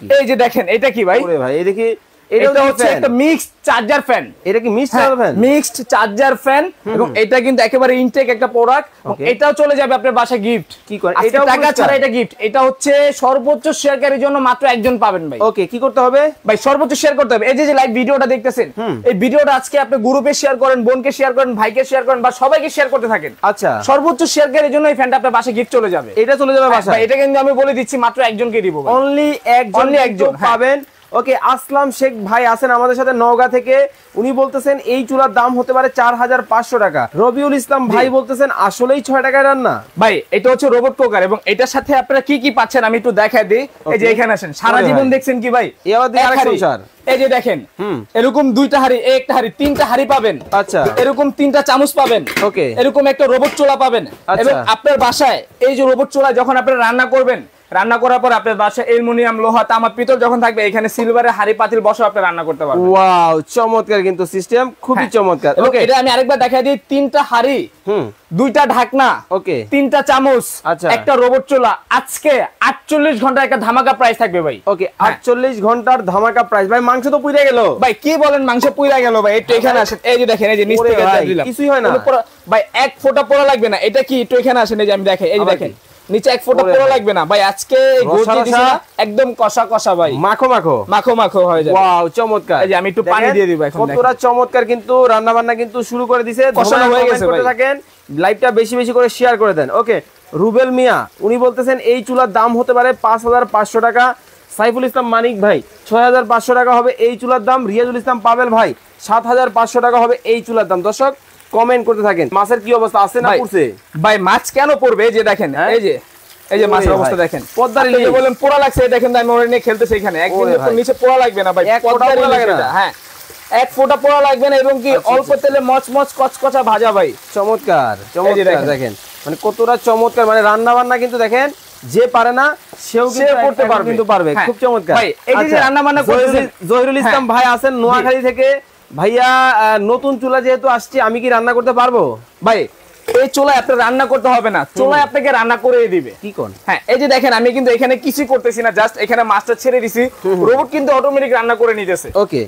এই যে দেখেন এটা কি ভাই? ওরে ভাই এই দেখি এটা হচ্ছে একটা মিক্সড চার্জার ফ্যান। এটা কি mixed charger fan? Mixed charger fan এবং এটা কিন্তু একেবারে ইনটেক একটা প্রোডাক্ট। এটাও চলে যাবে আপনার বাসায় গিফট। কি করে? এটা টাকা ছাড়া এটা গিফট। এটা হচ্ছে সর্বোচ্চ শেয়ারকারীর জন্য মাত্র একজন পাবেন ভাই। ওকে, কি করতে হবে ভাই? সর্বোচ্চ শেয়ার করতে হবে। এই যে লাইভ ভিডিওটা দেখতেছেন, এই ভিডিওটা আজকে আপনি গ্রুপে শেয়ার করেন, বোনকে শেয়ার করেন, ভাইকে শেয়ার করেন বা সবাইকে শেয়ার করতে থাকেন। আচ্ছা, সর্বোচ্চ শেয়ারকারীর জন্য এই ফ্যানটা আপনার বাসায় গিফট চলে যাবে। এটা চলে যাবে বাসায়। ভাই এটা কিন্তু আমি বলে দিচ্ছি মাত্র একজনকে দিব ভাই। অনলি একজন পাবেন। ওকে, আসলাম শেখ ভাই আছেন আমাদের সাথে নওগাঁ থেকে। উনি বলতেছেন এই চুলার দাম হতে পারে 4500 টাকা। রবিউল ইসলাম ভাই বলতেছেন আসলেই 6 টাকায় রান্না। ভাই এটা হচ্ছে রোবট কুকার এবং এটার সাথে আপনারা কি কি পাচ্ছেন আমি একটু দেখাই দিই। এই যে এখানে আসেন, সারা জীবন দেখছেন কি ভাই? এই যে দেখেন এরকম দুইটা হাড়ি, একটা হাড়ি, তিনটা হাড়ি পাবেন। আচ্ছা, এরকম তিনটা চামচ পাবেন। ওকে, এরকম একটা রোবট চুলা পাবেন। এবং আপনার বাসায় এই যে রোবট চুলা যখন আপনারা রান্না করবেন, রান্না করার পর আপনার বাসায় অ্যালুমিনিয়াম, লোহা, তামা, পিতল যখন থাকবে, এখানে সিলভারের হাড়ি পাতিল বসে আপনি রান্না করতে পারবেন। ওয়াও, চমৎকার কিন্তু সিস্টেম, খুবই চমৎকার। ওকে, এটা আমি আরেকবার দেখাই দিই। তিনটা হাড়ি, দুইটা ঢাকনা, ওকে, তিনটা চামচ, আচ্ছা, একটা রোবট চুলা। আজকে 48 ঘন্টার একটা ধামাকা প্রাইস থাকবে ভাই। ওকে, 48 ঘন্টার ধামাকা প্রাইস। ভাই মাংস তো পুড়ে গেল ভাই। কি বলেন? মাংস পুড়ে গেল ভাই? একটু এখানে আসেন। এই যে দেখেন, এই যে নিচ থেকে দিলাম, কিছুই হয় না ভাই। এক ফোঁটা পোড়া লাগবে না। এটা কি? একটু এখানে আসেন। এই যে আমি দেখাই, এই যে দেখেন নিচে এক ফোঁটা পোড়া লাগবে না ভাই। আজকে একদম কষা কষা ভাই, মাখো মাখো মাখো মাখো হয়ে যাবে। ওয়াও, চমৎকার। এই যে আমি একটু পানি দিয়ে দিব এখন। কতটা চমৎকার কিন্তু রান্না বান্না কিন্তু শুরু করে দিয়েছে। কষানো হয়ে গেছে ভাই। থাকেন, লাইভটা বেশি বেশি করে শেয়ার করে দেন। ওকে, রুবেল মিয়া উনি বলতেছেন এই চুলার দাম হতে পারে 5500 টাকা। সাইফুল ইসলাম মানিক ভাই 6500 টাকা হবে এই চুলার দাম। রিয়াজুল ইসলাম পাবেল ভাই 7500 টাকা হবে এই চুলার দাম। দর্শক কমেন্ট করতে থাকেন। মাছের কি অবস্থা, আছে না পড়ছে? ভাই মাছ কেন পড়বে? এই যে দেখেন, এই যে মাছের অবস্থা দেখেন। পদ্মার ইলিশ বলেন পোড়া লাগছে, দেখেন আমি ওরে নিয়ে খেলতেছি এখানে। একদম নিচে পোড়া লাগবে না ভাই, পদ্মার ইলিশ এটা। হ্যাঁ, এক ফোঁটা পোড়া লাগবে না এবং কি অল্প তেলে মচমচ কচকচা ভাজা ভাই। চমৎকার চমৎকার দেখেন, মানে কতটা চমৎকার। মানে রান্না বান্না কিন্তু দেখেন যে পারে না সেও করতে পারবে, কিন্তু পারবে। খুব চমৎকার ভাই। এই যে রান্না বান্না করতেছেন, জহিরুল ইসলাম ভাই আছেন নোয়াখালী থেকে। ভাইয়া নতুন চুলা যেহেতু আসছে, আমি কি রান্না করতে পারবো? ভাই এই চুলায় আপনার রান্না করতে হবে না, চুলায় আপনাকে রান্না করে দিবে। কি কোন? হ্যাঁ, এই যে দেখেন আমি কিন্তু এখানে কিছুই করতেছি না, জাস্ট এখানে মাছটা ছেড়ে দিছি, রোবট কিন্তু অটোমেটিক রান্না করে নিতেছে। ওকে।